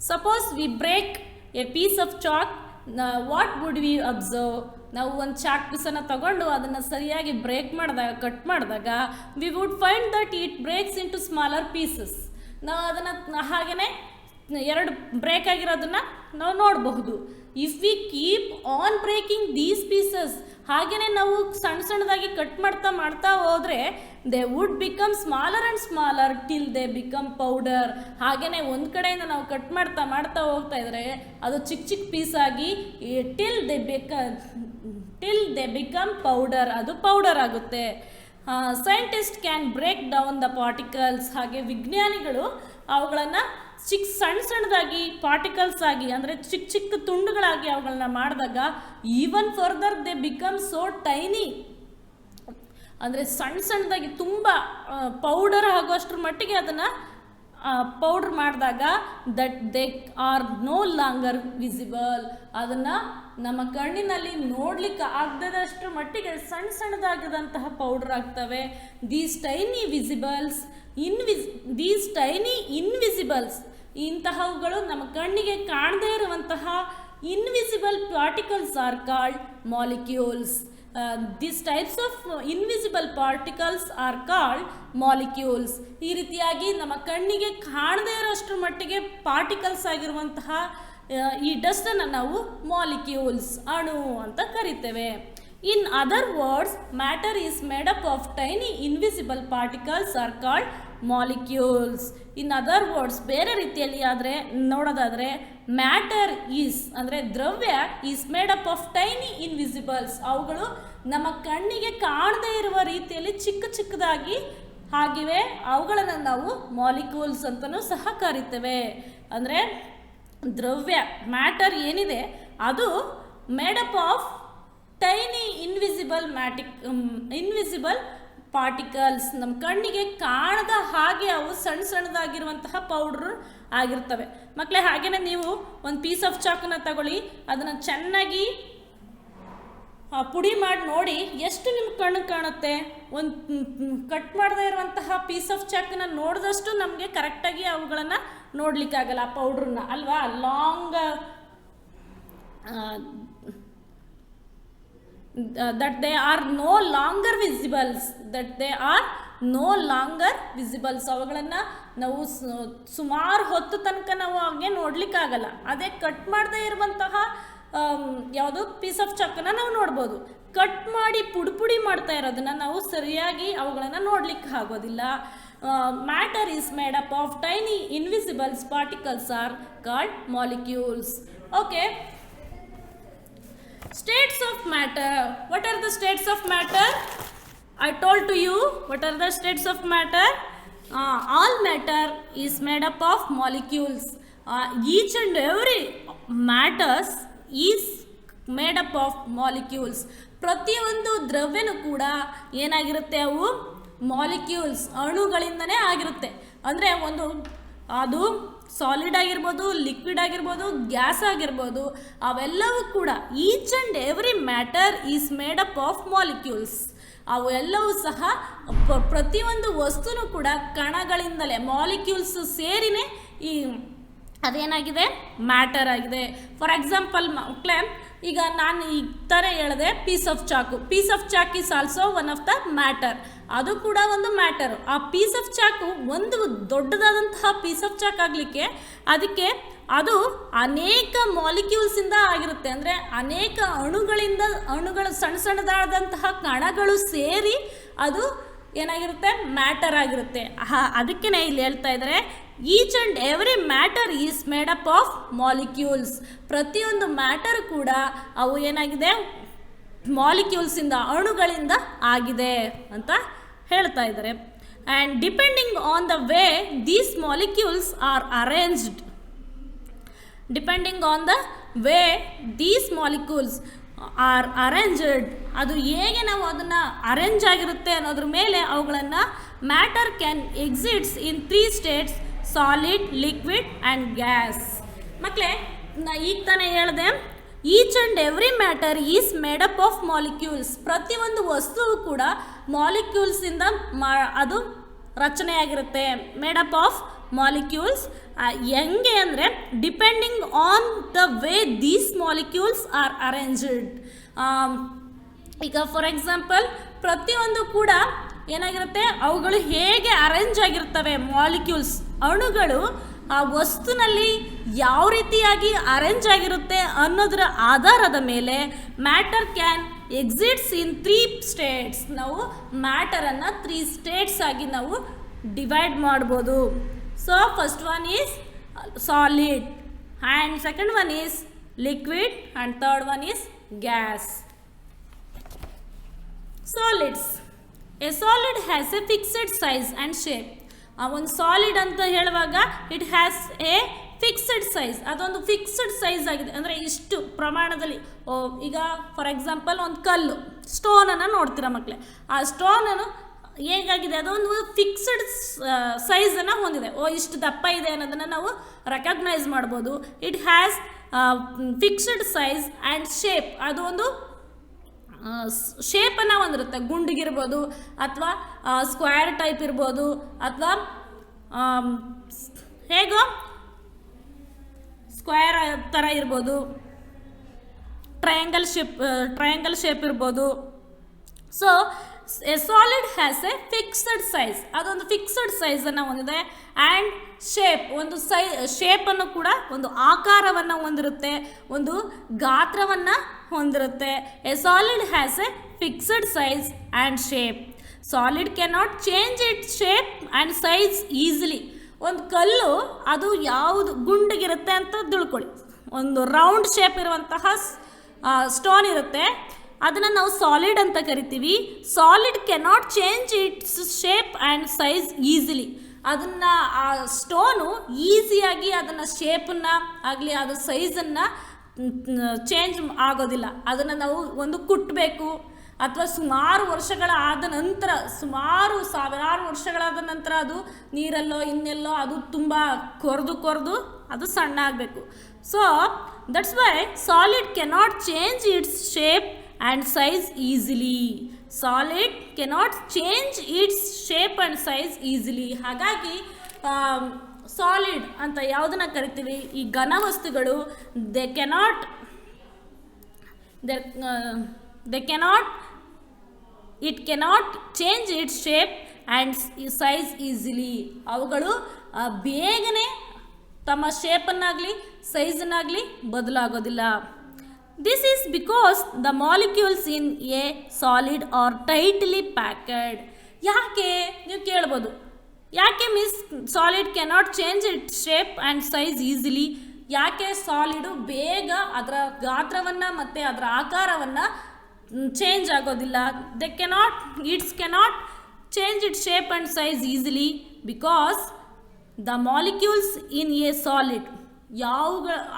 Suppose we break a piece of chalk, what would we observe? ನಾವು ಒಂದು chalk ಪೀಸನ್ನು ತಗೊಂಡು ಅದನ್ನು ಸರಿಯಾಗಿ ಬ್ರೇಕ್ ಮಾಡಿದಾಗ, ಕಟ್ ಮಾಡಿದಾಗ, we would find that it breaks into smaller pieces. ನಾವು ಅದನ್ನು ಹಾಗೆಯೇ ಎರಡು ಬ್ರೇಕ್ ಆಗಿರೋದನ್ನು ನಾವು ನೋಡಬಹುದು. If we keep on breaking these pieces, ಹಾಗೆಯೇ ನಾವು ಸಣ್ಣ ಸಣ್ಣದಾಗಿ ಕಟ್ ಮಾಡ್ತಾ ಮಾಡ್ತಾ ಹೋದರೆ they would become smaller and smaller till they become powder. ಹಾಗೆಯೇ ಒಂದು ಕಡೆಯಿಂದ ನಾವು ಕಟ್ ಮಾಡ್ತಾ ಮಾಡ್ತಾ ಹೋಗ್ತಾ ಇದ್ದರೆ ಅದು ಚಿಕ್ಕ ಚಿಕ್ಕ ಪೀಸ್ ಆಗಿ ಟಿಲ್ ದೇ ಬಿಕಮ್ ಪೌಡರ್, ಅದು ಪೌಡರ್ ಆಗುತ್ತೆ. Scientist can break down the particles. ಹಾಗೆ ವಿಜ್ಞಾನಿಗಳು ಅವುಗಳನ್ನು ಸಣ್ಣ ಸಣ್ಣದಾಗಿ ಪಾರ್ಟಿಕಲ್ಸ್ ಆಗಿ, ಅಂದರೆ ಚಿಕ್ಕ ಚಿಕ್ಕ ತುಂಡುಗಳಾಗಿ ಅವುಗಳನ್ನ ಮಾಡಿದಾಗ even further they become so tiny, ಅಂದರೆ ಸಣ್ಣ ಸಣ್ಣದಾಗಿ ತುಂಬ ಪೌಡರ್ ಆಗುವಷ್ಟರ ಮಟ್ಟಿಗೆ ಅದನ್ನು ಪೌಡ್ರ್ ಮಾಡಿದಾಗ that they are no longer visible. ಅದನ್ನು ನಮ್ಮ ಕಣ್ಣಿನಲ್ಲಿ ನೋಡಲಿಕ್ಕೆ ಆಗದಷ್ಟು ಮಟ್ಟಿಗೆ ಸಣ್ಣ ಸಣ್ಣದಾಗಿದಂತಹ ಪೌಡ್ರ್ ಆಗ್ತವೆ. ದೀಸ್ ಟೈನಿ ಇನ್ವಿಸಿಬಲ್ಸ್, ಇಂತಹವುಗಳು ನಮ್ಮ ಕಣ್ಣಿಗೆ ಕಾಣದೇ ಇರುವಂತಹ invisible particles are called molecules. These types of invisible particles are called molecules. ಈ ರೀತಿಯಾಗಿ ನಮ್ಮ ಕಣ್ಣಿಗೆ ಕಾಣದೇ ಇರೋಷ್ಟರ ಮಟ್ಟಿಗೆ ಪಾರ್ಟಿಕಲ್ಸ್ ಆಗಿರುವಂತಹ ಈ ಡಸ್ಟನ್ನು ನಾವು ಮಾಲಿಕ್ಯೂಲ್ಸ್, ಅಣು ಅಂತ ಕರಿತೇವೆ. In other words, matter is made up of tiny invisible particles are called molecules. In other words, ಬೇರೆ ರೀತಿಯಲ್ಲಿ ಆದರೆ ನೋಡೋದಾದರೆ, ಮ್ಯಾಟರ್ ಈಸ್ ಅಂದರೆ ದ್ರವ್ಯ is made up of tiny invisibles. ಅವುಗಳು ನಮ್ಮ ಕಣ್ಣಿಗೆ ಕಾಣದೇ ಇರುವ ರೀತಿಯಲ್ಲಿ ಚಿಕ್ಕ ಚಿಕ್ಕದಾಗಿ ಆಗಿವೆ, ಅವುಗಳನ್ನು ನಾವು ಮಾಲಿಕ್ಯೂಲ್ಸ್ ಅಂತಲೂ ಸಹ ಕರಿತೇವೆ. ಅಂದರೆ ದ್ರವ್ಯ ಮ್ಯಾಟರ್ ಏನಿದೆ ಅದು made up of tiny invisible particles. ನಮ್ಮ ಕಣ್ಣಿಗೆ ಕಾಣದ ಹಾಗೆ ಅವು ಸಣ್ಣ ಸಣ್ಣದಾಗಿರುವಂತಹ ಪೌಡ್ರ್ ಆಗಿರ್ತವೆ. ಮಕ್ಕಳೇ, ಹಾಗೆಯೇ ನೀವು ಒಂದು ಪೀಸ್ ಆಫ್ ಚಾಕನ್ನು ತಗೊಳ್ಳಿ, ಅದನ್ನು ಚೆನ್ನಾಗಿ ಪುಡಿ ಮಾಡಿ ನೋಡಿ, ಎಷ್ಟು ನಿಮ್ಮ ಕಣ್ಣು ಕಾಣುತ್ತೆ. ಒಂದು ಕಟ್ ಮಾಡದೇ ಇರುವಂತಹ ಪೀಸ್ ಆಫ್ ಚಾಕನ್ನು ನೋಡಿದಷ್ಟು ನಮಗೆ ಕರೆಕ್ಟಾಗಿ ಅವುಗಳನ್ನು ನೋಡಲಿಕ್ಕಾಗಲ್ಲ, ಆ ಪೌಡ್ರನ್ನ ಅಲ್ವಾ. that they are no longer visibles. ಅವುಗಳನ್ನು ನಾವು ಸುಮಾರು ಹೊತ್ತು ತನಕ ನಾವು ಹಾಗೆ ನೋಡಲಿಕ್ಕಾಗಲ್ಲ. ಅದೇ ಕಟ್ ಮಾಡದೇ ಇರುವಂತಹ ಯಾವುದೋ ಪೀಸ್ ಆಫ್ ಚಾಕನ್ನು ನಾವು ನೋಡ್ಬೋದು. ಕಟ್ ಮಾಡಿ ಪುಡಿ ಮಾಡ್ತಾ ಇರೋದನ್ನು ನಾವು ಸರಿಯಾಗಿ ಅವುಗಳನ್ನು ನೋಡಲಿಕ್ಕೆ ಆಗೋದಿಲ್ಲ. Matter is made up of tiny invisibles particles are called molecules. Okay, states of matter. What are the states of matter? I told to you what are the states of matter. All matter is made up of molecules. Each and every matters is made up of molecules. ಪ್ರತಿಯೊಂದು ದ್ರವ್ಯನೂ ಕೂಡ ಏನಾಗಿರುತ್ತೆ, ಅವು molecules, ಅಣುಗಳಿಂದನೇ ಆಗಿರುತ್ತೆ. ಅಂದರೆ ಅದು solid ಆಗಿರ್ಬೋದು, liquid ಆಗಿರ್ಬೋದು, gas ಆಗಿರ್ಬೋದು, ಅವೆಲ್ಲವೂ ಕೂಡ each and every matter is made up of molecules. ಅವೆಲ್ಲವೂ ಸಹ ಪ್ರತಿಯೊಂದು ವಸ್ತುನೂ ಕೂಡ ಕಣಗಳಿಂದಲೇ, ಮಾಲಿಕ್ಯೂಲ್ಸ್ ಸೇರಿನೇ ಅದೇನಾಗಿದೆ, ಮ್ಯಾಟರ್ ಆಗಿದೆ. ಫಾರ್ ಎಕ್ಸಾಂಪಲ್ ಮಕ್ಕಳೇ, ಈಗ ನಾನು ಈ ಥರ ಹೇಳಿದೆ piece of chalk is also one of the matter. ಅದು ಕೂಡ ಒಂದು ಮ್ಯಾಟರು. ಆ ಪೀಸ್ ಆಫ್ ಚಾಕು ಒಂದು ದೊಡ್ಡದಾದಂತಹ ಪೀಸ್ ಆಫ್ ಚಾಕ್ ಆಗಲಿಕ್ಕೆ ಅದು ಅನೇಕ ಮಾಲಿಕ್ಯೂಲ್ಸಿಂದ ಆಗಿರುತ್ತೆ. ಅಂದರೆ ಅನೇಕ ಅಣುಗಳು ಸಣ್ಣ ಸಣ್ಣದಾದಂತಹ ಕಣಗಳು ಸೇರಿ ಅದು ಏನಾಗಿರುತ್ತೆ, ಮ್ಯಾಟರ್ ಆಗಿರುತ್ತೆ. ಅದಕ್ಕೆ ಇಲ್ಲಿ ಹೇಳ್ತಾ ಇದ್ದಾರೆ, each and every matter is made up of molecules. ಪ್ರತಿಯೊಂದು ಮ್ಯಾಟರ್ ಕೂಡ ಅವು ಏನಾಗಿದೆ, ಮಾಲಿಕ್ಯೂಲ್ಸಿಂದ, ಅಣುಗಳಿಂದ ಆಗಿದೆ ಅಂತ ಹೇಳ್ತಾ ಇದ್ದಾರೆ. And depending on the way these molecules are arranged, ಅದು ಹೇಗೆ ನಾವು ಅದನ್ನು ಅರೇಂಜ್ ಆಗಿರುತ್ತೆ ಅನ್ನೋದ್ರ ಮೇಲೆ ಅವುಗಳನ್ನು matter can exits in 3 states: solid, liquid and gas. ಮಕ್ಕಳೇ, ಈಗ ತಾನೇ ಹೇಳಿದೆ, each and every matter is made up of molecules. ಪ್ರತಿಯೊಂದು ವಸ್ತುವು ಕೂಡ ಮಾಲಿಕ್ಯೂಲ್ಸಿಂದ ಅದು ರಚನೆಯಾಗಿರುತ್ತೆ, ಮೇಡ್ ಅಪ್ ಆಫ್ ಮಾಲಿಕ್ಯೂಲ್ಸ್. ಹೆಂಗೆ ಅಂದರೆ depending on the way these molecules are arranged. ಈಗ ಫಾರ್ ಎಕ್ಸಾಂಪಲ್ ಪ್ರತಿಯೊಂದು ಕೂಡ ಏನಾಗಿರುತ್ತೆ, ಅವುಗಳು ಹೇಗೆ ಅರೇಂಜ್ ಆಗಿರ್ತವೆ, ಮಾಲಿಕ್ಯೂಲ್ಸ್ ಅಣುಗಳು ಆ ವಸ್ತುನಲ್ಲಿ ಯಾವ ರೀತಿಯಾಗಿ ಅರೇಂಜ್ ಆಗಿರುತ್ತೆ ಅನ್ನೋದರ ಆಧಾರದ ಮೇಲೆ matter can exits in 3 States. ನಾವು ಮ್ಯಾಟರನ್ನು 3 ಸ್ಟೇಟ್ಸ್ ಆಗಿ ನಾವು ಡಿವೈಡ್ ಮಾಡ್ಬೋದು. So first one is solid, and second one is liquid, and third one is gas. Solids. A solid has A fixed size and shape. ಒಂದು solid ಅಂತ ಹೇಳುವಾಗ it has A fixed size, ಅದೊಂದು fixed size ಆಗಿದೆ, ಅಂದರೆ ಇಷ್ಟು ಪ್ರಮಾಣದಲ್ಲಿ. ಈಗ for example ಒಂದು ಕಲ್ಲು, ಸ್ಟೋನನ್ನು ನೋಡ್ತೀರಾ ಮಕ್ಕಳೇ, ಆ ಸ್ಟೋನನ್ನು ಹೇಗಾಗಿದೆ, ಅದೊಂದು ಫಿಕ್ಸ್ಡ್ ಸೈಜನ್ನು ಹೊಂದಿದೆ. ಇಷ್ಟು ದಪ್ಪ ಇದೆ ಅನ್ನೋದನ್ನು ನಾವು ರೆಕಗ್ನೈಸ್ ಮಾಡ್ಬೋದು. It has fixed size and shape, ಅದು ಒಂದು ಶೇಪನ್ನು ಹೊಂದಿರುತ್ತೆ. ಗುಂಡಿಗಿರ್ಬೋದು, ಅಥವಾ ಸ್ಕ್ವೇರ್ ಟೈಪ್ ಇರ್ಬೋದು, ಅಥವಾ ಹೇಗೋ ಸ್ಕ್ವೇರ್ ಥರ ಇರ್ಬೋದು, ಟ್ರಯಾಂಗಲ್ ಶೇಪ್ ಇರ್ಬೋದು. So A solid has A fixed size, ಅದೊಂದು ಫಿಕ್ಸ್ಡ್ ಸೈಜನ್ನು ಹೊಂದಿದೆ. ಆ್ಯಂಡ್ ಶೇಪ್, ಒಂದು ಶೇಪನ್ನು ಕೂಡ, ಒಂದು ಆಕಾರವನ್ನು ಹೊಂದಿರುತ್ತೆ, ಒಂದು ಗಾತ್ರವನ್ನು ಹೊಂದಿರುತ್ತೆ. A solid has A fixed size and shape. Solid cannot change its shape and size easily. ಒಂದು ಕಲ್ಲು ಅದು ಯಾವುದು ಗುಂಡಿಗಿರುತ್ತೆ ಅಂತ ತಿಳ್ಕೊಳ್ಳಿ, ಒಂದು ರೌಂಡ್ ಶೇಪ್ ಇರುವಂತಹ ಸ್ಟೋನ್ ಇರುತ್ತೆ, ಅದನ್ನು ನಾವು ಸಾಲಿಡ್ ಅಂತ ಕರಿತೀವಿ. Solid cannot change its shape and size easily. ಅದನ್ನು ಆ ಸ್ಟೋನು ಈಸಿಯಾಗಿ ಅದನ್ನು ಶೇಪನ್ನು ಆಗಲಿ ಅದು ಸೈಜನ್ನು ಚೇಂಜ್ ಆಗೋದಿಲ್ಲ. ಅದನ್ನು ನಾವು ಒಂದು ಕುಟ್ಟಬೇಕು, ಅಥವಾ ಸುಮಾರು ವರ್ಷಗಳ ಆದ ನಂತರ, ಸುಮಾರು ಸಾವಿರಾರು ವರ್ಷಗಳಾದ ನಂತರ ಅದು ನೀರಲ್ಲೋ ಇನ್ನೆಲ್ಲೋ ಅದು ತುಂಬ ಕೊರೆದು ಅದು ಸಣ್ಣ ಆಗಬೇಕು. So that's why solid cannot change its shape and size easily. Solid cannot change its shape and size easily. ಹಾಗಾಗಿ ಸಾಲಿಡ್ ಅಂತ ಯಾವುದನ್ನು ಕರಿತೀವಿ, ಈ ಘನ ವಸ್ತುಗಳು, they cannot it cannot change its shape and size easily. ಅವುಗಳು ಬೇಗನೆ ತಮ್ಮ ಶೇಪನ್ನಾಗಲಿ ಸೈಜನ್ನಾಗಲಿ ಬದಲಾಗೋದಿಲ್ಲ. This is because the molecules in a solid are tightly packed. ಯಾಕೆ ನೀವು ಕೇಳ್ಬೋದು, ಯಾಕೆ miss solid cannot change its shape and size easily? ಯಾಕೆ ಸಾಲಿಡು ಬೇಗ ಅದರ ಗಾತ್ರವನ್ನು ಮತ್ತು ಅದರ ಆಕಾರವನ್ನು ಚೇಂಜ್ ಆಗೋದಿಲ್ಲ? It's cannot change its shape and size easily because the molecules in a solid,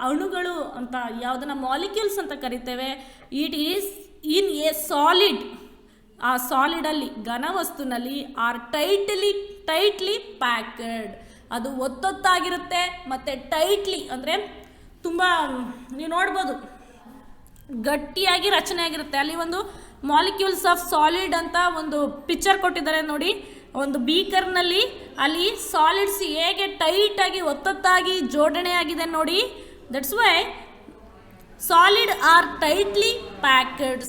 ಅಣುಗಳು ಅಂತ ಯಾವುದನ್ನು ಮಾಲಿಕ್ಯೂಲ್ಸ್ ಅಂತ ಕರಿತೇವೆ, it is in a solid, ಆ ಸಾಲಿಡಲ್ಲಿ ಘನವಸ್ತುನಲ್ಲಿ ಆರ್ ಟೈಟ್ಲಿ ಪ್ಯಾಕೆಡ್, ಅದು ಒತ್ತೊತ್ತಾಗಿರುತ್ತೆ ಮತ್ತು ಟೈಟ್ಲಿ ಅಂದರೆ ತುಂಬ ನೀವು ನೋಡ್ಬೋದು ಗಟ್ಟಿಯಾಗಿ ರಚನೆ ಆಗಿರುತ್ತೆ. ಅಲ್ಲಿ ಒಂದು ಮಾಲಿಕ್ಯೂಲ್ಸ್ ಆಫ್ ಸಾಲಿಡ್ ಅಂತ ಒಂದು ಪಿಕ್ಚರ್ ಕೊಟ್ಟಿದ್ದಾರೆ ನೋಡಿ, ಒಂದು ಬೀಕರ್ನಲ್ಲಿ ಅಲ್ಲಿ ಸಾಲಿಡ್ಸ್ ಹೇಗೆ ಟೈಟಾಗಿ ಒತ್ತೊತ್ತಾಗಿ ಜೋಡಣೆ ಆಗಿದೆ ನೋಡಿ. That's why solid are tightly packed.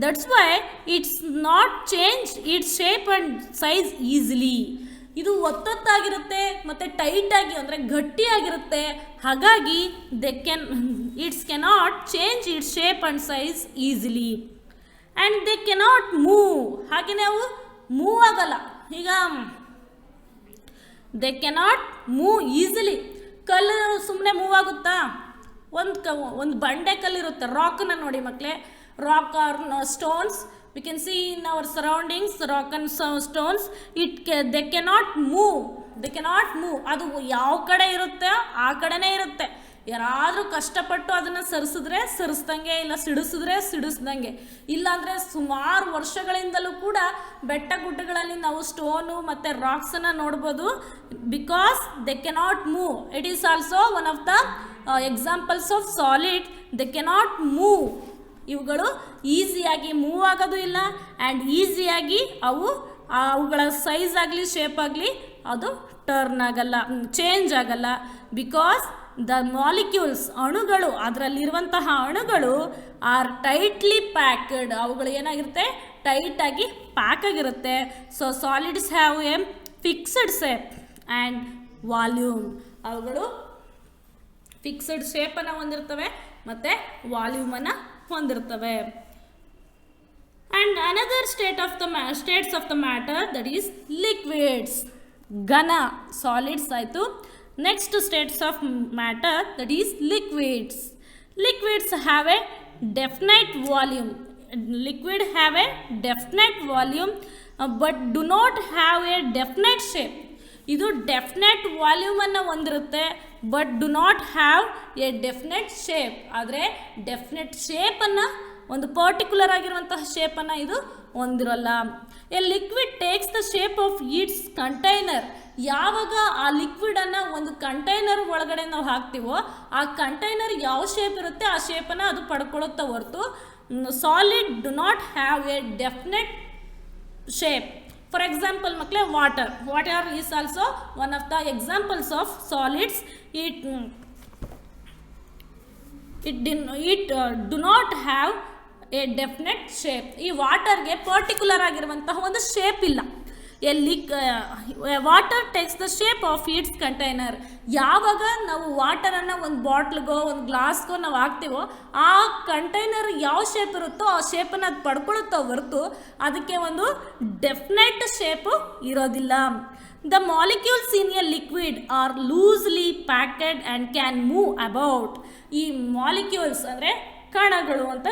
That's why it's not change its shape and size easily. ಇದು ಒತ್ತೊತ್ತಾಗಿರುತ್ತೆ ಮತ್ತು ಟೈಟಾಗಿ ಅಂದರೆ ಗಟ್ಟಿಯಾಗಿರುತ್ತೆ. ಹಾಗಾಗಿ it's cannot change its shape and size easily. And they cannot move. ಹಾಗೆಯೇ ಅವು ಮೂವ್ ಆಗಲ್ಲ. ಈಗ ದೇ ಕೆನಾಟ್ ಮೂವ್ ಈಸಿಲಿ. ಕಲ್ಲು ಸುಮ್ಮನೆ ಮೂವ್ ಆಗುತ್ತಾ? ಒಂದು ಬಂಡೆ ಕಲ್ಲಿರುತ್ತೆ, ರಾಕನ್ನು ನೋಡಿ ಮಕ್ಕಳೇ, rock or stones, we can see in our surroundings rock and stones, they cannot move. ಅದು ಯಾವ ಕಡೆ ಇರುತ್ತೆ ಆ ಕಡೆನೇ ಇರುತ್ತೆ. ಯಾರಾದರೂ ಕಷ್ಟಪಟ್ಟು ಅದನ್ನು ಸರಿಸ್ದಂಗೆ, ಇಲ್ಲ ಸಿಡಿಸ್ದಂಗೆ, ಇಲ್ಲಾಂದರೆ ಸುಮಾರು ವರ್ಷಗಳಿಂದಲೂ ಕೂಡ ಬೆಟ್ಟ ಗುಡ್ಡಗಳಲ್ಲಿ ನಾವು ಸ್ಟೋನು ಮತ್ತು ರಾಕ್ಸನ್ನು ನೋಡ್ಬೋದು. Because they cannot move. It is also one of the examples of solid. They cannot move. ಇವುಗಳು ಈಸಿಯಾಗಿ ಮೂವ್ ಆಗೋದು ಇಲ್ಲ, ಆ್ಯಂಡ್ ಈಸಿಯಾಗಿ ಅವು ಅವುಗಳ ಸೈಜ್ ಆಗಲಿ ಶೇಪ್ ಆಗಲಿ ಅದು ಟರ್ನ್ ಆಗಲ್ಲ, ಚೇಂಜ್ ಆಗಲ್ಲ. ಬಿಕಾಸ್ ದ ಮಾಲಿಕ್ಯೂಲ್ಸ್ ಅಣುಗಳು, ಅದರಲ್ಲಿರುವಂತಹ ಅಣುಗಳು ಆರ್ ಟೈಟ್ಲಿ ಪ್ಯಾಕ್ಡ್, ಅವುಗಳು ಏನಾಗಿರುತ್ತೆ ಟೈಟಾಗಿ ಪ್ಯಾಕ್ ಆಗಿರುತ್ತೆ. So solids have a fixed shape and volume, ಅವುಗಳು ಫಿಕ್ಸ್ಡ್ ಶೇಪನ್ನು ಹೊಂದಿರ್ತವೆ ಮತ್ತು ವಾಲ್ಯೂಮನ್ನು ಹೊಂದಿರ್ತವೆ. And another States of the matter that is liquids, ಘನ ಸಾಲಿಡ್ಸ್ ಆಯಿತು. Next States of matter that is liquids. Liquids have A definite volume, liquid have A definite volume but do not have A definite shape. ಇದು definite ವಾಲ್ಯೂಮನ್ನು ಹೊಂದಿರುತ್ತೆ but do not have a definite shape. ಆದರೆ definite ಶೇಪನ್ನು, ಒಂದು particular ಆಗಿರುವಂತಹ ಶೇಪನ್ನು ಇದು ಹೊಂದಿರಲ್ಲ. A liquid takes the shape of its container. ಯಾವಾಗ ಆ ಲಿಕ್ವಿಡನ್ನು ಒಂದು ಕಂಟೈನರ್ ಒಳಗಡೆ ನಾವು ಹಾಕ್ತೀವೋ ಆ ಕಂಟೈನರ್ ಯಾವ ಶೇಪ್ ಇರುತ್ತೆ ಆ ಶೇಪನ್ನು ಅದು ಪಡ್ಕೊಳ್ಳುತ್ತಾ ಹೊರತು solid do not have a definite shape. For example ಮಕ್ಕಳೇ, water is also one of the examples of solids. It do not have a definite shape. ಈ ವಾಟರ್ಗೆ ಪರ್ಟಿಕ್ಯುಲರ್ ಆಗಿರುವಂತಹ ಒಂದು ಶೇಪ್ ಇಲ್ಲ. Water takes the shape of its container. ಯಾವಾಗ ನಾವು ವಾಟರನ್ನು ಒಂದು ಬಾಟ್ಲ್ಗೋ ಒಂದು ಗ್ಲಾಸ್ಗೋ ನಾವು ಹಾಕ್ತೀವೋ ಆ ಕಂಟೈನರ್ ಯಾವ ಶೇಪ್ ಇರುತ್ತೋ ಆ ಶೇಪನ್ನು ಅದು ಪಡ್ಕೊಳ್ಳುತ್ತೋ ಹೊರತು ಅದಕ್ಕೆ ಒಂದು ಡೆಫಿನೆಟ್ ಶೇಪು ಇರೋದಿಲ್ಲ. The molecules in a liquid are loosely packed and can move about. ಈ ಮಾಲಿಕ್ಯೂಲ್ಸ್ ಅಂದರೆ ಕಣಗಳು ಅಂತ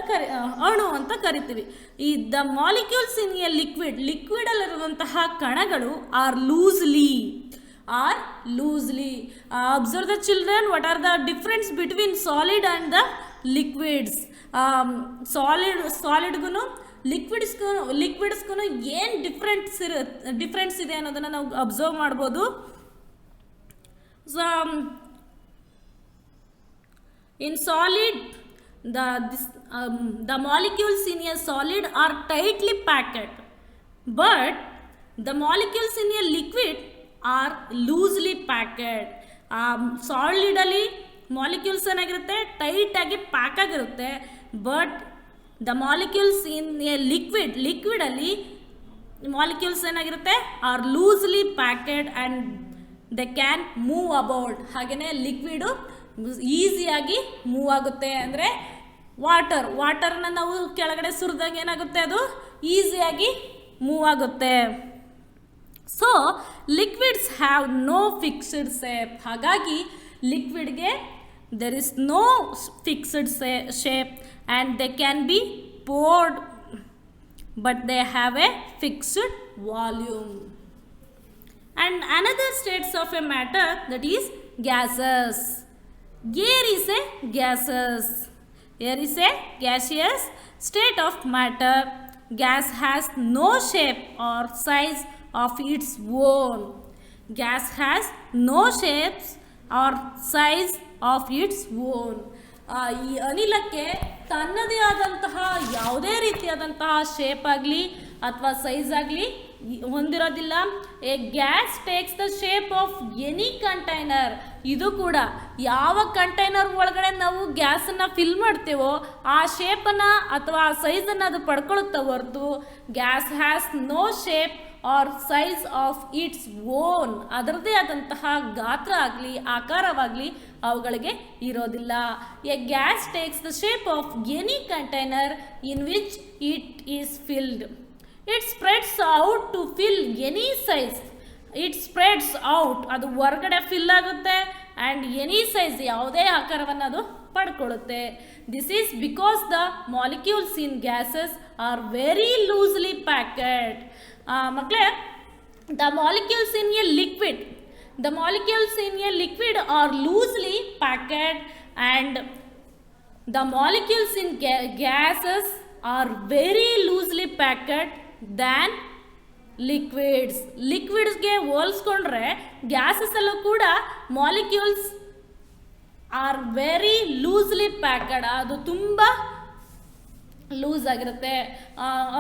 ಅಣು ಅಂತ ಕರಿತೀವಿ. ಈ ದ ಮಾಲಿಕ್ಯೂಲ್ಸ್ ಇನ್ ಎ ಲಿಕ್ವಿಡಲ್ಲಿರುವಂತಹ ಕಣಗಳು are loosely. Observe the children, what are the difference between solid and the liquids. ಸಾಲಿಡ್ಗೂ ಲಿಕ್ವಿಡ್ಸ್ಗೂ ಏನು ಡಿಫ್ರೆನ್ಸ್ ಇದೆ ಅನ್ನೋದನ್ನು ನಾವು ಅಬ್ಸರ್ವ್ ಮಾಡ್ಬೋದು. In solid the molecules in a solid are tightly packed, but the molecules in a liquid are loosely packed. ಸಾಲಿಡಲ್ಲಿ molecules ಏನಾಗಿರುತ್ತೆ ಟೈಟಾಗಿ ಪ್ಯಾಕ್ ಆಗಿರುತ್ತೆ. But the molecules in a ಲಿಕ್ವಿಡಲ್ಲಿ ಮಾಲಿಕ್ಯೂಲ್ಸ್ ಏನಾಗಿರುತ್ತೆ are loosely packed and they can move about. ಹಾಗೆಯೇ liquid ಈಸಿಯಾಗಿ move ಆಗುತ್ತೆ. ಅಂದರೆ ವಾಟರ್ನ ನಾವು ಕೆಳಗಡೆ ಸುರಿದಾಗ ಏನಾಗುತ್ತೆ ಅದು ಈಸಿಯಾಗಿ ಮೂವ್ ಆಗುತ್ತೆ. So liquids have no fixed shape. ಹಾಗಾಗಿ ಲಿಕ್ವಿಡ್ಗೆ there is no fixed shape and they can be poured but they have a fixed volume. And another states of a matter that is gases. Air is a gaseous. Air is a gaseous state of matter. Gas has no shape or size of its own. Gas has no shapes or size of its own. ಈ ಅನಿಲಕ್ಕೆ ತನ್ನದೇ ಆದಂತಹ ಯಾವುದೇ ರೀತಿಯಾದಂತಹ shape ಆಗಲಿ ಅಥವಾ size ಆಗಲಿ ಹೊಂದಿರೋದಿಲ್ಲ. A gas takes the shape of any container. ಇದು ಕೂಡ ಯಾವ ಕಂಟೈನರ್ ಒಳಗಡೆ ನಾವು ಗ್ಯಾಸನ್ನು ಫಿಲ್ ಮಾಡ್ತೇವೋ ಆ ಶೇಪನ್ನು ಅಥವಾ ಆ ಸೈಜನ್ನು ಅದು ಪಡ್ಕೊಳ್ಳುತ್ತಾ ಹೊರತು gas has no shape or size of its own. ಅದರದ್ದೇ ಆದಂತಹ ಗಾತ್ರ ಆಗಲಿ ಆಕಾರವಾಗಲಿ ಅವುಗಳಿಗೆ ಇರೋದಿಲ್ಲ. A gas takes the shape of any container in which it is filled. It spreads out to fill any size. It spreads out, ಅದು ಹೊರಗಡೆ fill ಆಗುತ್ತೆ ಆ್ಯಂಡ್ ಎನಿ ಸೈಜ್ ಯಾವುದೇ ಆಕಾರವನ್ನು ಅದು ಪಡ್ಕೊಳ್ಳುತ್ತೆ. This is because the molecules in gases are very loosely packed. ಮಕ್ಕಳೇ, the molecules in a liquid are loosely packed and the molecules in gases are very loosely packed than liquids. ಲಿಕ್ವಿಡ್ಸ್ಗೆ ಹೋಲಿಸ್ಕೊಂಡ್ರೆ ಗ್ಯಾಸಸ್ಸಲ್ಲೂ ಕೂಡ molecules are very loosely packed. ಅದು ತುಂಬ loose ಆಗಿರುತ್ತೆ.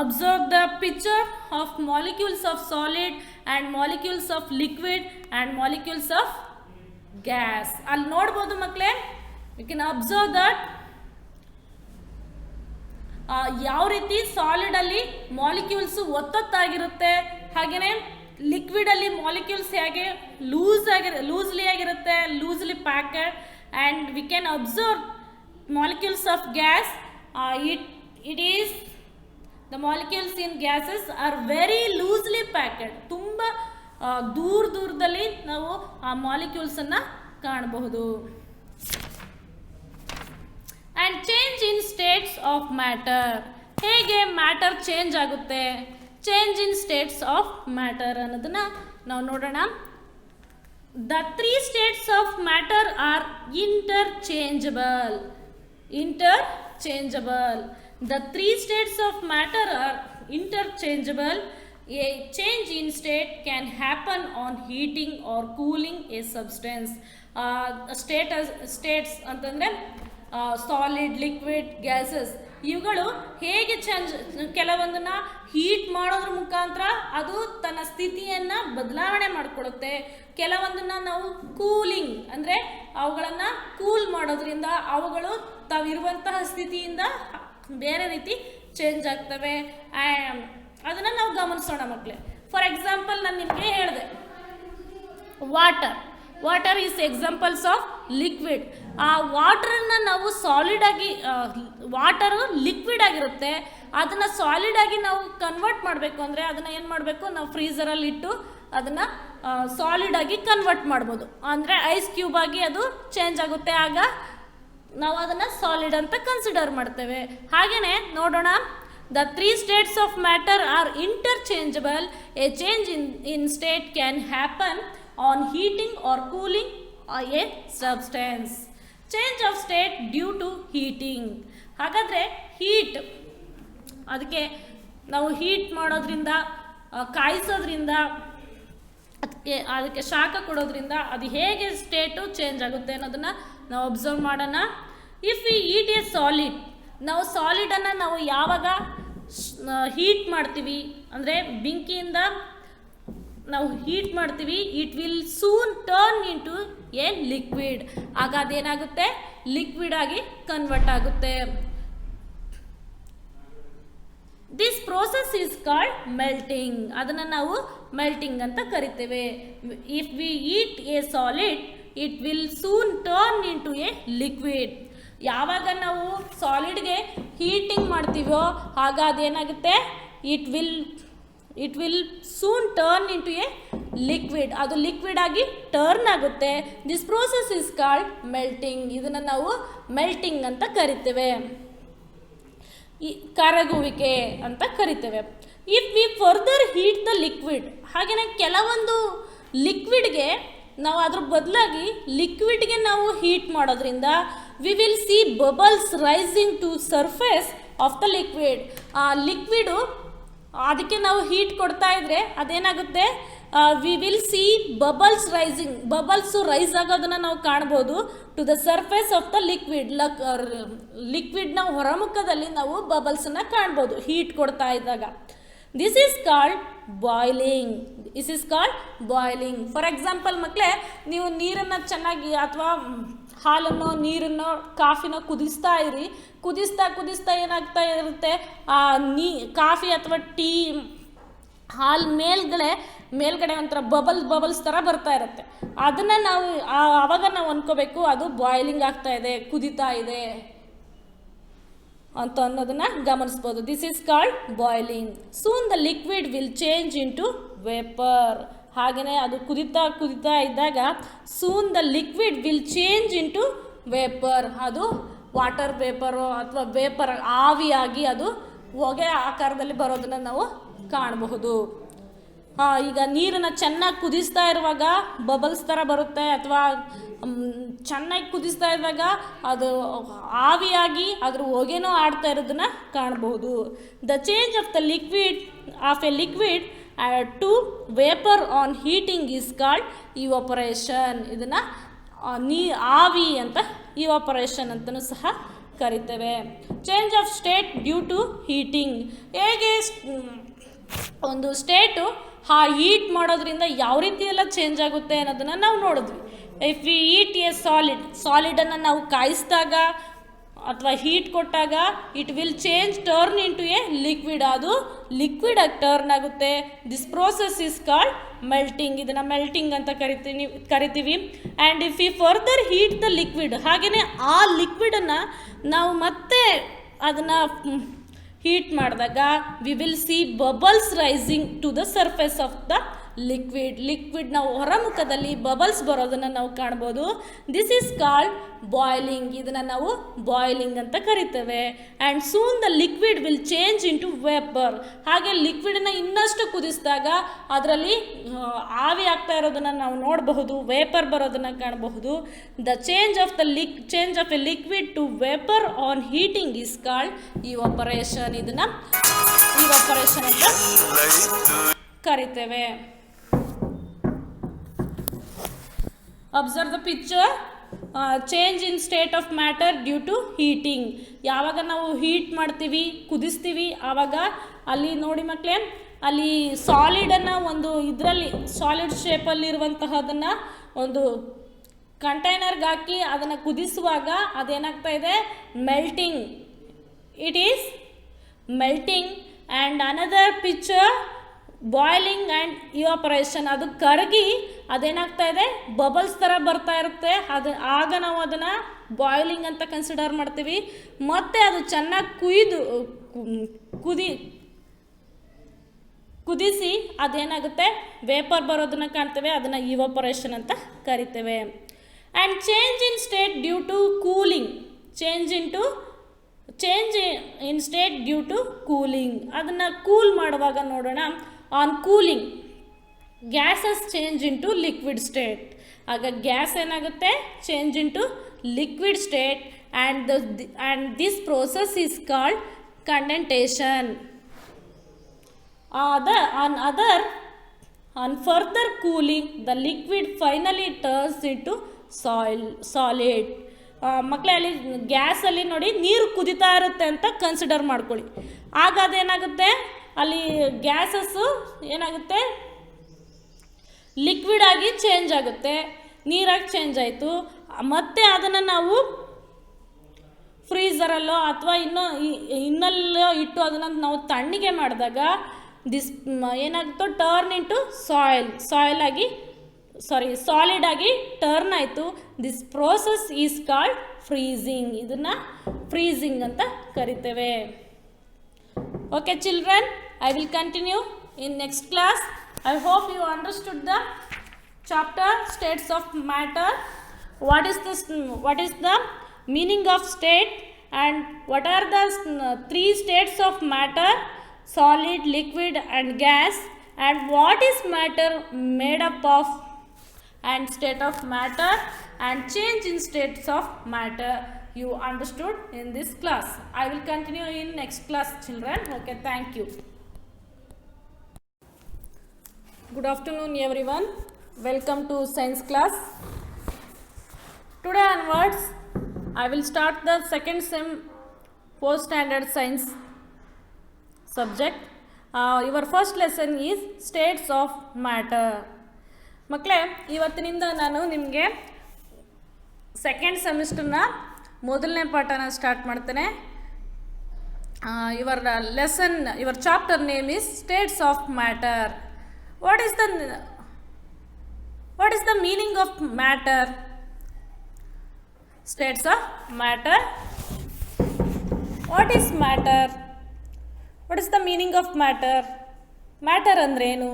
Observe the picture of molecules of solid and molecules of liquid and molecules of gas. ಅಲ್ಲಿ ನೋಡ್ಬೋದು ಮಕ್ಕಳೇ, you can observe that ಯಾವ ರೀತಿ ಸಾಲಿಡಲ್ಲಿ ಮಾಲಿಕ್ಯೂಲ್ಸು ಒತ್ತೊತ್ತಾಗಿರುತ್ತೆ, ಹಾಗೆಯೇ ಲಿಕ್ವಿಡಲ್ಲಿ ಮಾಲಿಕ್ಯೂಲ್ಸ್ ಹೇಗೆ ಲೂಸ್ಲಿ ಆಗಿರುತ್ತೆ, loosely packed. And we can observe molecules of gas. It is the molecules in gases are very loosely packed. ತುಂಬ ದೂರದಲ್ಲಿ ನಾವು ಆ ಮಾಲಿಕ್ಯೂಲ್ಸನ್ನು ಕಾಣಬಹುದು. And change in states of matter. ಹೇಗೆ ಮ್ಯಾಟರ್ ಚೇಂಜ್ ಆಗುತ್ತೆ, change in states of matter ಅನ್ನೋದನ್ನು ನಾವು ನೋಡೋಣ. The 3 states of matter are interchangeable. The 3 states of matter are interchangeable. A change in state can happen on heating or cooling a substance. States ಅಂತಂದರೆ solid, liquid, gases, ಇವುಗಳು ಹೇಗೆ ಕೆಲವೊಂದನ್ನು heat ಮಾಡೋದ್ರ ಮುಖಾಂತರ ಅದು ತನ್ನ ಸ್ಥಿತಿಯನ್ನು ಬದಲಾವಣೆ ಮಾಡಿಕೊಡುತ್ತೆ. ಕೆಲವೊಂದನ್ನು ನಾವು ಕೂಲಿಂಗ್ ಅಂದರೆ ಅವುಗಳನ್ನು ಕೂಲ್ ಮಾಡೋದ್ರಿಂದ ಅವುಗಳು ತಾವಿರುವಂತಹ ಸ್ಥಿತಿಯಿಂದ ಬೇರೆ ರೀತಿ ಚೇಂಜ್ ಆಗ್ತವೆ. ಅದನ್ನು ನಾವು ಗಮನಿಸೋಣ ಮಕ್ಕಳೇ. ಫಾರ್ ಎಕ್ಸಾಂಪಲ್ ನಾನು ನಿಮಗೆ ಹೇಳಿದೆ, water is examples of liquid. ಆ ವಾಟರನ್ನು ನಾವು ಸಾಲಿಡಾಗಿ, ವಾಟರು ಲಿಕ್ವಿಡ್ ಆಗಿರುತ್ತೆ, ಅದನ್ನು ಸಾಲಿಡಾಗಿ ನಾವು ಕನ್ವರ್ಟ್ ಮಾಡಬೇಕು ಅಂದರೆ ಅದನ್ನು ಏನು ಮಾಡಬೇಕು, ನಾವು ಫ್ರೀಝರಲ್ಲಿ ಇಟ್ಟು ಅದನ್ನು ಸಾಲಿಡಾಗಿ ಕನ್ವರ್ಟ್ ಮಾಡ್ಬೋದು. ಅಂದರೆ ಐಸ್ ಕ್ಯೂಬ್ ಆಗಿ ಅದು ಚೇಂಜ್ ಆಗುತ್ತೆ, ಆಗ ನಾವು ಅದನ್ನು ಸಾಲಿಡ್ ಅಂತ ಕನ್ಸಿಡರ್ ಮಾಡ್ತೇವೆ. ಹಾಗೆಯೇ ನೋಡೋಣ, the 3 states of matter are interchangeable. A change in state can happen on heating or cooling a substance. Change of state due to heating. ಹಾಗಾದರೆ ಹೀಟ್, ನಾವು ಹೀಟ್ ಮಾಡೋದ್ರಿಂದ, ಕಾಯಿಸೋದ್ರಿಂದ, ಅದಕ್ಕೆ ಶಾಖ ಕೊಡೋದ್ರಿಂದ ಅದು ಹೇಗೆ ಸ್ಟೇಟು ಚೇಂಜ್ ಆಗುತ್ತೆ ಅನ್ನೋದನ್ನು ನಾವು ಅಬ್ಸರ್ವ್ ಮಾಡೋಣ. If we heat A solid, ನಾವು ಸಾಲಿಡನ್ನು ನಾವು ಯಾವಾಗ ಹೀಟ್ ಮಾಡ್ತೀವಿ ಅಂದರೆ ಬೆಂಕಿಯಿಂದ ನಾವು ಹೀಟ್ ಮಾಡ್ತೀವಿ, it will soon turn into a liquid. ಆಗ ಅದೇನಾಗುತ್ತೆ, ಲಿಕ್ವಿಡ್ ಆಗಿ ಕನ್ವರ್ಟ್ ಆಗುತ್ತೆ. This process is called melting. ಅದನ್ನು ನಾವು ಮೆಲ್ಟಿಂಗ್ ಅಂತ ಕರಿತೇವೆ. If we heat A solid it will soon turn into a liquid. ಯಾವಾಗ ನಾವು ಸಾಲಿಡ್ಗೆ ಹೀಟಿಂಗ್ ಮಾಡ್ತೀವೋ ಆಗ ಅದೇನಾಗುತ್ತೆ, it will soon turn into a liquid. ಅದು ಲಿಕ್ವಿಡ್ ಆಗಿ ಟರ್ನ್ ಆಗುತ್ತೆ. This process is called melting. ಇದನ್ನು ನಾವು ಮೆಲ್ಟಿಂಗ್ ಅಂತ ಕರಿತೇವೆ, ಕರಗುವಿಕೆ ಅಂತ ಕರಿತೇವೆ. If we further heat the liquid, ಹಾಗೆಯೇ ಕೆಲವೊಂದು ಲಿಕ್ವಿಡ್ಗೆ ನಾವು ಅದ್ರ ಬದಲಾಗಿ ಲಿಕ್ವಿಡ್ಗೆ ನಾವು ಹೀಟ್ ಮಾಡೋದ್ರಿಂದ we will see bubbles rising to surface of the liquid. ಆ ಲಿಕ್ವಿಡು ಅದಕ್ಕೆ ನಾವು ಹೀಟ್ ಕೊಡ್ತಾ ಇದ್ರೆ ಅದೇನಾಗುತ್ತೆ, we will see bubbles rising, bubbles rise ಆಗೋದನ್ನು ನಾವು ಕಾಣ್ಬೋದು to the surface of the liquid. ಲಿಕ್ವಿಡ್ನ ಹೊರಮುಖದಲ್ಲಿ ನಾವು ಬಬಲ್ಸನ್ನು ಕಾಣ್ಬೋದು ಹೀಟ್ ಕೊಡ್ತಾ ಇದ್ದಾಗ. This is called boiling. For example ಮಕ್ಕಳೇ, ನೀವು ನೀರನ್ನು ಚೆನ್ನಾಗಿ ಅಥವಾ ಹಾಲನ್ನು, ನೀರನ್ನು, ಕಾಫಿನ ಕುದಿಸ್ತಾ ಇರಿ. ಕುದಿಸ್ತಾ ಏನಾಗ್ತಾ ಇರುತ್ತೆ, ಕಾಫಿ ಅಥವಾ ಟೀ ಹಾಲು ಮೇಲ್ಗಡೆ ಒಂಥರ ಬಬಲ್ಸ್ ಥರ ಬರ್ತಾ ಇರುತ್ತೆ. ಅದನ್ನು ನಾವು ಆವಾಗ ನಾವು ಅಂದ್ಕೋಬೇಕು ಅದು ಬಾಯ್ಲಿಂಗ್ ಆಗ್ತಾ ಇದೆ, ಕುದಿತಾ ಇದೆ ಅಂತ ಅನ್ನೋದನ್ನು ಗಮನಿಸ್ಬೋದು. This is called boiling. Soon the liquid will change into vapour. ಹಾಗೆಯೇ ಅದು ಕುದಿತಾ ಇದ್ದಾಗ soon the liquid will change into vapour. ಅದು ವಾಟರ್ ವೇಪರು ಅಥವಾ ವೇಪರ್ ಆವಿಯಾಗಿ ಅದು ಹೊಗೆ ಆಕಾರದಲ್ಲಿ ಬರೋದನ್ನು ನಾವು ಕಾಣಬಹುದು. ಈಗ ನೀರನ್ನು ಚೆನ್ನಾಗಿ ಕುದಿಸ್ತಾ ಇರುವಾಗ ಬಬಲ್ಸ್ ಥರ ಬರುತ್ತೆ, ಅಥವಾ ಚೆನ್ನಾಗಿ ಕುದಿಸ್ತಾ ಇರುವಾಗ ಅದು ಆವಿಯಾಗಿ ಅದ್ರ ಹೊಗೆನೂ ಆಡ್ತಾ ಇರೋದನ್ನು ಕಾಣಬಹುದು. The change of a liquid to vapour on heating is called evaporation. ಇದನ್ನು ಆವಿ ಅಂತ, ಇವಾಪರೇಷನ್ ಅಂತಲೂ ಸಹ ಕರಿತೇವೆ. Change of state due to heating. ಹೇಗೆ ಒಂದು ಸ್ಟೇಟು ಹೀಟ್ ಮಾಡೋದ್ರಿಂದ ಯಾವ ರೀತಿ ಎಲ್ಲ ಚೇಂಜ್ ಆಗುತ್ತೆ ಅನ್ನೋದನ್ನು ನಾವು ನೋಡಿದ್ವಿ. ಇಫ್ ವಿ ಈಟ್ ಎ ಸಾಲಿಡನ್ನು ನಾವು ಕಾಯಿಸಿದಾಗ ಅಥವಾ ಹೀಟ್ ಕೊಟ್ಟಾಗ it will turn into a liquid. ಅದು ಲಿಕ್ವಿಡ್ ಆಗಿ ಟರ್ನ್ ಆಗುತ್ತೆ. This process is called melting. ಇದನ್ನು ಮೆಲ್ಟಿಂಗ್ ಅಂತ ಕರಿತೀವಿ. And if you further heat the liquid, ಹಾಗೆಯೇ ಆ ಲಿಕ್ವಿಡನ್ನು ನಾವು ಮತ್ತೆ ಅದನ್ನು ಹೀಟ್ ಮಾಡಿದಾಗ we will see bubbles rising to the surface of the ಲಿಕ್ವಿಡ್ನ ಹೊರಮುಖದಲ್ಲಿ ಬಬಲ್ಸ್ ಬರೋದನ್ನು ನಾವು ಕಾಣ್ಬೋದು. This is called boiling. ಇದನ್ನು ನಾವು ಬಾಯ್ಲಿಂಗ್ ಅಂತ ಕರಿತೇವೆ. And soon the liquid will change into vapour. ಹಾಗೆ ಲಿಕ್ವಿಡನ್ನ ಇನ್ನಷ್ಟು ಕುದಿಸಿದಾಗ ಅದರಲ್ಲಿ ಆವಿ ಆಗ್ತಾ ಇರೋದನ್ನು ನಾವು ನೋಡಬಹುದು, ವೇಪರ್ ಬರೋದನ್ನು ಕಾಣಬಹುದು. The change of a liquid to vapour on heating is called evaporation. ಇದನ್ನು ಇವಾಪರೇಷನ್ ಅಂತ ಕರಿತೇವೆ. Observe the picture. Change in state of matter due to heating. ಯಾವಾಗ ನಾವು ಹೀಟ್ ಮಾಡ್ತೀವಿ, ಕುದಿಸ್ತೀವಿ, ಆವಾಗ ಅಲ್ಲಿ ನೋಡಿ ಮಕ್ಕಳೇ, ಅಲ್ಲಿ ಸಾಲಿಡನ್ನು ಒಂದು ಇದರಲ್ಲಿ ಸಾಲಿಡ್ ಶೇಪಲ್ಲಿರುವಂತಹದನ್ನು ಒಂದು ಕಂಟೈನರ್ಗೆ ಹಾಕಿ ಅದನ್ನು ಕುದಿಸುವಾಗ ಅದೇನಾಗ್ತಾ ಇದೆ, melting. It is melting. And another picture boiling and evaporation. ಅದು ಕರಗಿ ಅದೇನಾಗ್ತಾ ಇದೆ, ಬಬಲ್ಸ್ ಥರ ಬರ್ತಾ ಇರುತ್ತೆ. ಆಗ ನಾವು ಅದನ್ನು ಬಾಯ್ಲಿಂಗ್ ಅಂತ ಕನ್ಸಿಡರ್ ಮಾಡ್ತೀವಿ. ಮತ್ತು ಅದು ಚೆನ್ನಾಗಿ ಕುದಿಸಿ ಅದೇನಾಗುತ್ತೆ, ವೇಪರ್ ಬರೋದನ್ನು ಕಾಣ್ತೇವೆ. ಅದನ್ನು ಇವಾಪರೇಷನ್ ಅಂತ ಕರಿತೇವೆ. And change in state due to cooling. Change in state due to cooling. ಅದನ್ನು ಕೂಲ್ ಮಾಡುವಾಗ ನೋಡೋಣ. On cooling gases change into liquid state. ಆಗ ಗ್ಯಾಸ್ ಏನಾಗುತ್ತೆ, change into liquid state. And this process is called condensation. on further cooling the liquid finally turns into solid. ಮಕ್ಕಳೇ, ಅಲ್ಲಿ ಗ್ಯಾಸಲ್ಲಿ ನೋಡಿ ನೀರು ಕುದಿತಾ ಇರುತ್ತೆ ಅಂತ ಕನ್ಸಿಡರ್ ಮಾಡ್ಕೊಳ್ಳಿ. ಆಗ ಅದೇನಾಗುತ್ತೆ, ಅಲ್ಲಿ ಗ್ಯಾಸಸ್ಸು ಏನಾಗುತ್ತೆ, ಲಿಕ್ವಿಡ್ ಆಗಿ ಚೇಂಜ್ ಆಗುತ್ತೆ, ನೀರಾಗಿ ಚೇಂಜ್ ಆಯಿತು. ಮತ್ತು ಅದನ್ನು ನಾವು ಫ್ರೀಝರಲ್ಲೋ ಅಥವಾ ಇನ್ನೆಲ್ಲೋ ಇಟ್ಟು ಅದನ್ನು ನಾವು ತಣ್ಣಗೆ ಮಾಡಿದಾಗ ಏನಾಗುತ್ತೋ, ಟರ್ನ್ ಇಂಟು ಸಾಲಿಡ್ ಆಗಿ ಟರ್ನ್ ಆಯಿತು. This process is called freezing. ಇದನ್ನು ಫ್ರೀಸಿಂಗ್ ಅಂತ ಕರಿತೇವೆ. Okay children, I will continue in next class. I hope you understood the chapter states of matter. What is the meaning of state, and what are the three states of matter: solid, liquid and gas, and what is matter made up of, and state of matter and change in states of matter. You understood in this class. I will continue in next class, children. Okay, thank you. Good afternoon everyone. Welcome to science class. Today onwards I will start the second sem post standard science subject. Your first lesson is states of matter. ಮಕ್ಕಳೇ, ಇವತ್ತಿನಿಂದ ನಾನು ನಿಮಗೆ second ಸೆಮಿಸ್ಟರ್ನ ಮೊದಲನೇ ಪಾಠನ start ಮಾಡ್ತೇನೆ. Your chapter name is States of matter. What is the meaning of matter? States of matter. What is matter? What is the meaning of matter? Matter ಅಂದ್ರೇನು?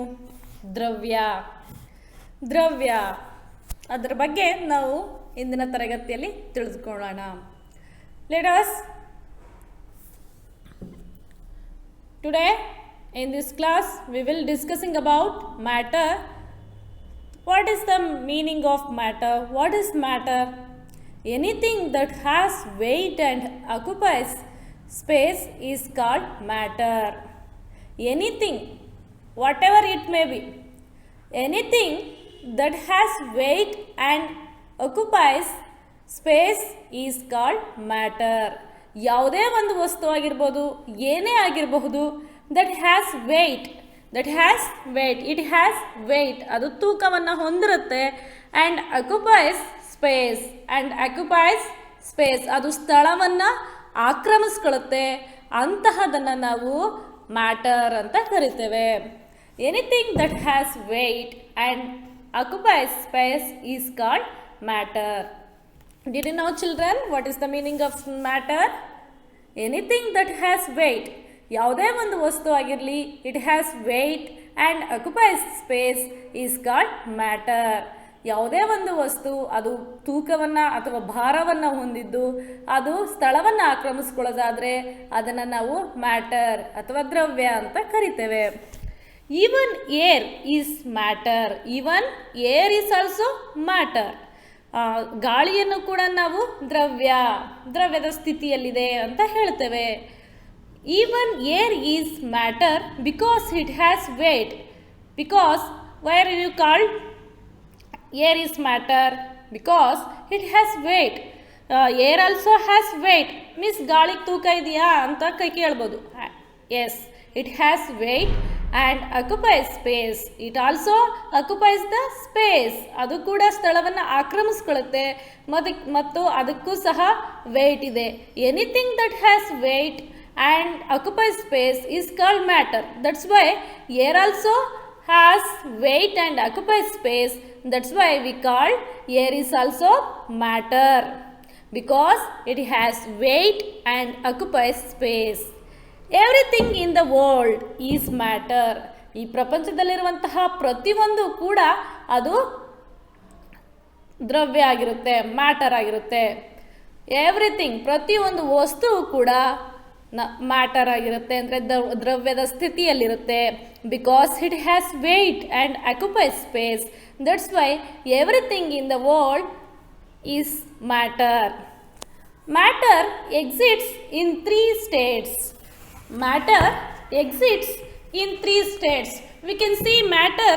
ದ್ರವ್ಯ. ಅದರ ಬಗ್ಗೆ ನಾವು ಇಂದಿನ ತರಗತಿಯಲ್ಲಿ ತಿಳಿದುಕೊಳ್ಳೋಣ. Let us today in this class we will discussing about matter. What is the meaning of matter? What is matter? Anything that has weight and occupies space is called matter. Anything, whatever it may be, anything that has weight and occupies space is called matter. ಯಾವುದೇ ಒಂದು ವಸ್ತು ಆಗಿರ್ಬೋದು, ಏನೇ ಆಗಿರಬಹುದು, that has weight, it has weight, ಅದು ತೂಕವನ್ನು ಹೊಂದಿರುತ್ತೆ. And occupies space, ಅದು ಸ್ಥಳವನ್ನು ಆಕ್ರಮಿಸ್ಕೊಳ್ಳುತ್ತೆ. ಅಂತಹದನ್ನು ನಾವು ಮ್ಯಾಟರ್ ಅಂತ ಕರಿತೇವೆ. Anything that has weight and occupies space is called matter. Did you know, children, what is the meaning of matter? Anything that has weight, ಯಾವುದೇ ಒಂದು ವಸ್ತು ಆಗಿರಲಿ, it has weight and occupies space is called matter. ಯಾವುದೇ ಒಂದು ವಸ್ತು ಅದು ತೂಕವನ್ನು ಅಥವಾ ಭಾರವನ್ನು ಹೊಂದಿದ್ದು ಅದು ಸ್ಥಳವನ್ನು ಆಕ್ರಮಿಸ್ಕೊಳ್ಳೋದಾದರೆ ಅದನ್ನು ನಾವು ಮ್ಯಾಟರ್ ಅಥವಾ ದ್ರವ್ಯ ಅಂತ ಕರಿತೇವೆ. Even air is matter, even air is also matter. ಗಾಳಿಯನ್ನು ಕೂಡ ನಾವು ದ್ರವ್ಯದ ಸ್ಥಿತಿಯಲ್ಲಿದೆ ಅಂತ ಹೇಳ್ತೇವೆ. Even air is matter because it has weight. Because why are you called air is matter? Because it has weight. Air also has weight means ಗಾಳಿಗೆ ತೂಕ ಇದೆಯಾ ಅಂತ ಕೇಳ್ಬೋದು. Yes, it has weight and occupies space. It also occupies the space. ಅದು ಕೂಡ ಸ್ಥಳವನ್ನು ಆಕ್ರಮಿಸ್ಕೊಳ್ಳುತ್ತೆ ಮತ್ತು ಅದಕ್ಕೂ ಸಹ ವೇಟ್ ಇದೆ. Anything that has weight and occupies space is called matter. That's why air also has weight and occupies space. That's why we call air is also matter because it has weight and occupies space. Everything in the world is matter. ಈ ಪ್ರಪಂಚದಲ್ಲಿರುವಂತಹ ಪ್ರತಿಯೊಂದು ಕೂಡ ಅದು ದ್ರವ್ಯ ಆಗಿರುತ್ತೆ, matter ಆಗಿರುತ್ತೆ. Everything, ಪ್ರತಿಯೊಂದು ವಸ್ತು ಕೂಡ ಮ್ಯಾಟರ್ ಆಗಿರುತ್ತೆ, ಅಂದರೆ ದ್ರವ್ಯದ ಸ್ಥಿತಿಯಲ್ಲಿರುತ್ತೆ. Because it has weight and occupies space. That's why everything in the world is matter. Matter exists in 3 states. Matter exists in 3 states. We can see matter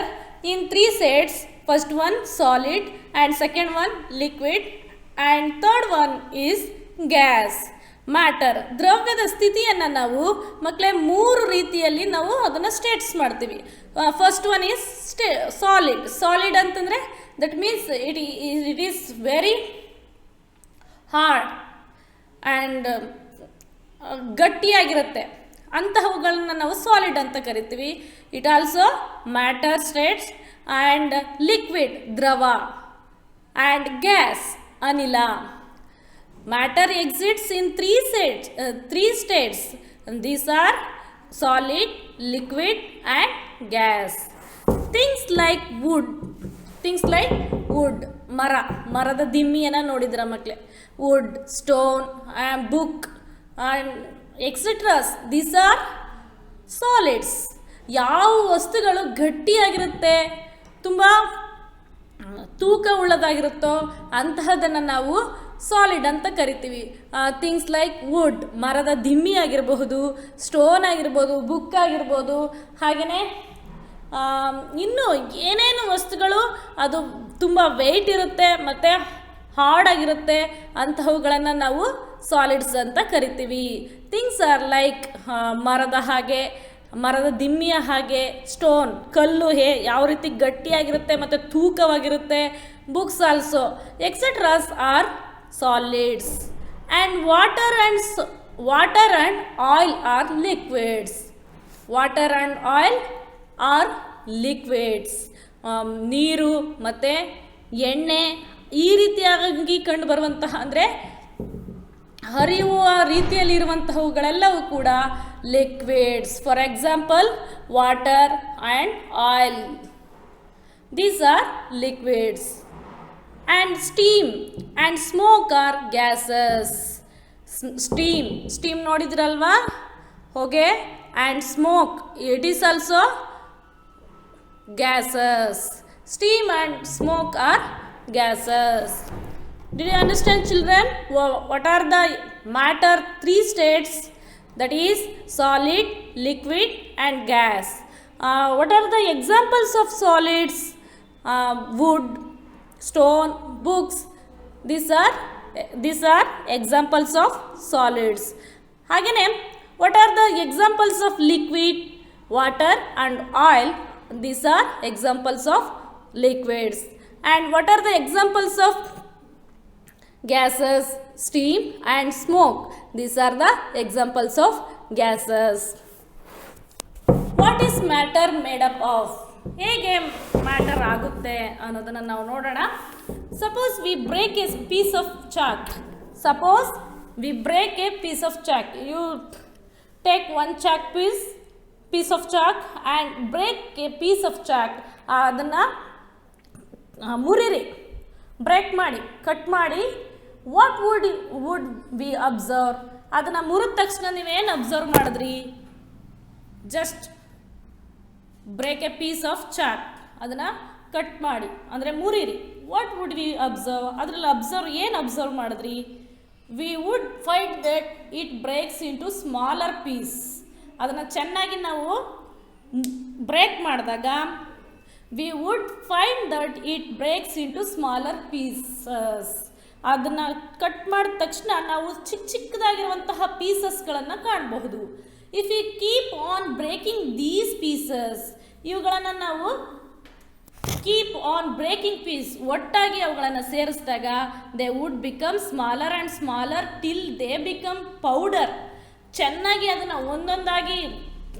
in 3 states. First one solid, and second one liquid, and third one is gas. Matter, ದ್ರವ್ಯದ ಸ್ಥಿತಿಯನ್ನು ನಾವು ಮಕ್ಕಳೇ 3 ರೀತಿಯಲ್ಲಿ ನಾವು ಅದನ್ನು states ಮಾಡ್ತೀವಿ. First one is solid. Solid ಅಂತಂದರೆ that means it is very hard and ಗಟ್ಟಿಯಾಗಿರುತ್ತೆ. ಅಂತಹವುಗಳನ್ನ ನಾವು ಸಾಲಿಡ್ ಅಂತ ಕರಿತೀವಿ. It also matter states. And liquid ದ್ರವ, ಆ್ಯಂಡ್ ಗ್ಯಾಸ್ ಅನಿಲ. Matter exists in 3 states. And these are solid, liquid and gas. Things like wood, ಮರದ ದಿಮ್ಮಿಯನ್ನು ನೋಡಿದ್ರ ಮಕ್ಕಳೇ. Wood, stone, book and etc. These are solids. ಯಾವ ವಸ್ತುಗಳು ಗಟ್ಟಿಯಾಗಿರುತ್ತೆ, ತುಂಬ ತೂಕ ಉಳ್ಳದಾಗಿರುತ್ತೋ ಅಂತಹದನ್ನು ನಾವು ಸಾಲಿಡ್ ಅಂತ ಕರಿತೀವಿ. ಥಿಂಗ್ಸ್ ಲೈಕ್ ವುಡ್, ಮರದ ದಿಮ್ಮಿ ಆಗಿರಬಹುದು, ಸ್ಟೋನ್ ಆಗಿರ್ಬೋದು, ಬುಕ್ ಆಗಿರ್ಬೋದು, ಹಾಗೆಯೇ ಇನ್ನೂ ಏನೇನು ವಸ್ತುಗಳು ಅದು ತುಂಬ ವೆಯ್ಟ್ ಇರುತ್ತೆ ಮತ್ತು ಹಾರ್ಡ್ ಆಗಿರುತ್ತೆ ಅಂತಹವುಗಳನ್ನು ನಾವು ಸಾಲಿಡ್ಸ್ ಅಂತ ಕರಿತೀವಿ. ಥಿಂಗ್ಸ್ ಆರ್ ಲೈಕ್ ಮರದ ದಿಮ್ಮಿಯ ಹಾಗೆ, ಸ್ಟೋನ್ ಕಲ್ಲು ಯಾವ ರೀತಿ ಗಟ್ಟಿಯಾಗಿರುತ್ತೆ ಮತ್ತು ತೂಕವಾಗಿರುತ್ತೆ. Books also etceteras are solids. And water and oil are liquids. Water and oil are liquids. ನೀರು ಮತ್ತು ಎಣ್ಣೆ ಈ ರೀತಿಯಾಗಿ ಕಂಡು ಬರುವಂತಹ, ಅಂದರೆ ಹರಿಯುವ ರೀತಿಯಲ್ಲಿರುವಂತಹವುಗಳೆಲ್ಲವೂ ಕೂಡ liquids. For example, water and oil. These are liquids. And steam and smoke are gases. Steam ನೋಡಿದ್ರಲ್ವಾ, ಹೊಗೆ, and smoke, it is also gases. Steam and smoke are gases. Did you understand, children? What are the matter 3 states? That is solid, liquid and gas. What are the examples of solids? Wood, stone, books. These are these are examples of solids. ಹಾಗೆಯೇ what are the examples of liquid, water and oil? These are examples of liquids. And what are the examples of gases, steam and smoke? These are the examples of gases. What is matter made up of? ಹೇಗೆ matter ಆಗುತ್ತೆ ಅನ್ನೋದನ್ನು ನಾವು ನೋಡೋಣ. Suppose we break a piece of chalk. Suppose we break a piece of chalk. You take one chalk piece of chalk and break a piece of chalk. ಅದನ್ನು ಮುರಿರಿ, break ಮಾಡಿ, cut ಮಾಡಿ. What would we observe? ಅದನ್ನು ಮುರಿದ ತಕ್ಷಣ ನೀವೇನು observe ಮಾಡಿದ್ರಿ? Just break a piece of chalk, ಅದನ್ನು ಕಟ್ ಮಾಡಿ ಅಂದರೆ ಮುರಿರಿ. What would we observe? ಅದರಲ್ಲಿ ಏನು ಅಬ್ಸರ್ವ್ ಮಾಡಿದ್ರಿ? We would find that it breaks into smaller piece. ಅದನ್ನು ಚೆನ್ನಾಗಿ ನಾವು ಬ್ರೇಕ್ ಮಾಡಿದಾಗ we would find that it breaks into smaller pieces. ಅದನ್ನು ಕಟ್ ಮಾಡಿದ ತಕ್ಷಣ ನಾವು ಚಿಕ್ಕದಾಗಿರುವಂತಹ ಪೀಸಸ್ಗಳನ್ನು ಕಾಣಬಹುದು. If you keep on breaking these pieces, ಇವುಗಳನ್ನು ನಾವು ಕೀಪ್ ಆನ್ ಬ್ರೇಕಿಂಗ್ ಪೀಸ್, ಒಟ್ಟಾಗಿ ಅವುಗಳನ್ನು ಸೇರಿಸಿದಾಗ they would become smaller and smaller till they become powder. ಚೆನ್ನಾಗಿ ಅದನ್ನು ಒಂದೊಂದಾಗಿ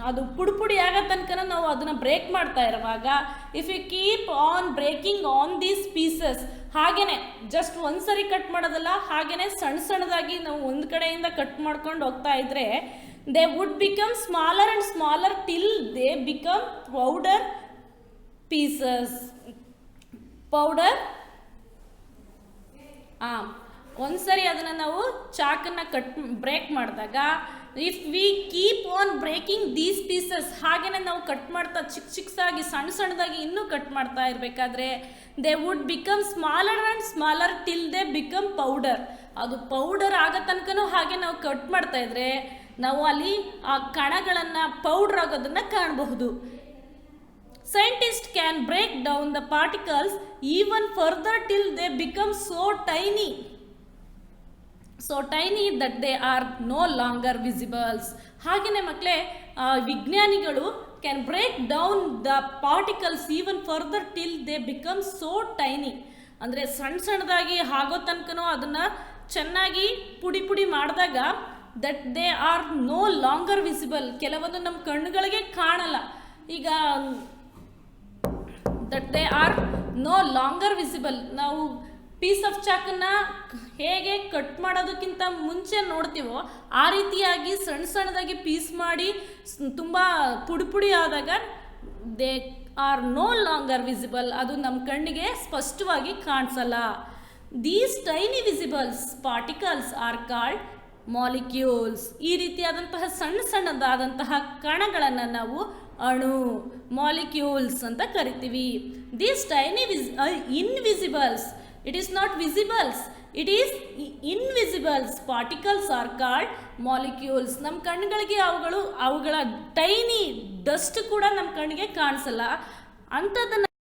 ಅದು ಪುಡಿ ಆಗೋ ತನಕ ನಾವು ಅದನ್ನು ಬ್ರೇಕ್ ಮಾಡ್ತಾ ಇರುವಾಗ, if you keep on breaking on these pieces, ಹಾಗೆಯೇ ಜಸ್ಟ್ ಒಂದು ಸರಿ ಕಟ್ ಮಾಡೋದಲ್ಲ, ಹಾಗೆಯೇ ಸಣ್ಣದಾಗಿ ನಾವು ಒಂದು ಕಡೆಯಿಂದ ಕಟ್ ಮಾಡ್ಕೊಂಡು ಹೋಗ್ತಾ ಇದ್ದರೆ they would become smaller and smaller till they become powder pieces. powder ಒಂದ್ಸರಿ ಅದನ್ನು ನಾವು ಚಾಕನ್ನು ಬ್ರೇಕ್ ಮಾಡಿದಾಗ, if we keep on breaking these pieces, ಹಾಗೆಯೇ ನಾವು ಕಟ್ ಮಾಡ್ತಾ ಚಿಕ್ಕದಾಗಿ ಸಣ್ಣದಾಗಿ ಇನ್ನೂ ಕಟ್ ಮಾಡ್ತಾ ಇರಬೇಕಾದ್ರೆ they would become smaller and smaller till they become powder. ಅದು ಪೌಡರ್ ಆಗೋ ತನಕನೂ ಹಾಗೆ ನಾವು ಕಟ್ ಮಾಡ್ತಾ ಇದ್ರೆ ನಾವು ಅಲ್ಲಿ ಆ ಕಣಗಳನ್ನು ಪೌಡರ್ ಆಗೋದನ್ನು ಕಾಣಬಹುದು. Scientist can break down the particles even further till they become so tiny that they are no longer visibles. ಹಾಗೆಯೇ ಮಕ್ಕಳೇ, ವಿಜ್ಞಾನಿಗಳು can break down the particles even further till they become so tiny. ಅಂದರೆ ಸಣ್ಣದಾಗಿ ಆಗೋ ತನಕನೂ ಅದನ್ನು ಚೆನ್ನಾಗಿ ಪುಡಿ ಮಾಡಿದಾಗ that they are no longer visible, ಕೆಲವೊಂದು ನಮ್ಮ ಕಣ್ಣುಗಳಿಗೆ ಕಾಣಲ್ಲ. ಈಗ that they are no longer visible. ನಾವು ಪೀಸ್ ಆಫ್ ಚಾಕನ್ನು ಹೇಗೆ ಕಟ್ ಮಾಡೋದಕ್ಕಿಂತ ಮುಂಚೆ ನೋಡ್ತೀವೋ ಆ ರೀತಿಯಾಗಿ ಸಣ್ಣದಾಗಿ ಪೀಸ್ ಮಾಡಿ ತುಂಬ ಪುಡಿ ಆದಾಗ they are no longer visible, ಅದು ನಮ್ಮ ಕಣ್ಣಿಗೆ ಸ್ಪಷ್ಟವಾಗಿ ಕಾಣಿಸಲ್ಲ. These tiny visibles particles are called molecules. ಈ ರೀತಿಯಾದಂತಹ ಸಣ್ಣದಾದಂತಹ ಕಣಗಳನ್ನು ನಾವು ಅಣು, ಮಾಲಿಕ್ಯೂಲ್ಸ್ ಅಂತ ಕರಿತೀವಿ. These tiny invisibles, it is not visibles, it is invisibles particles are called molecules. ನಮ್ಮ ಕಣ್ಣುಗಳಿಗೆ ಅವುಗಳ ಟೈನಿ ಡಸ್ಟ್ ಕೂಡ ನಮ್ಮ ಕಣ್ಣಿಗೆ ಕಾಣಿಸಲ್ಲ. ಅಂಥದ್ದನ್ನು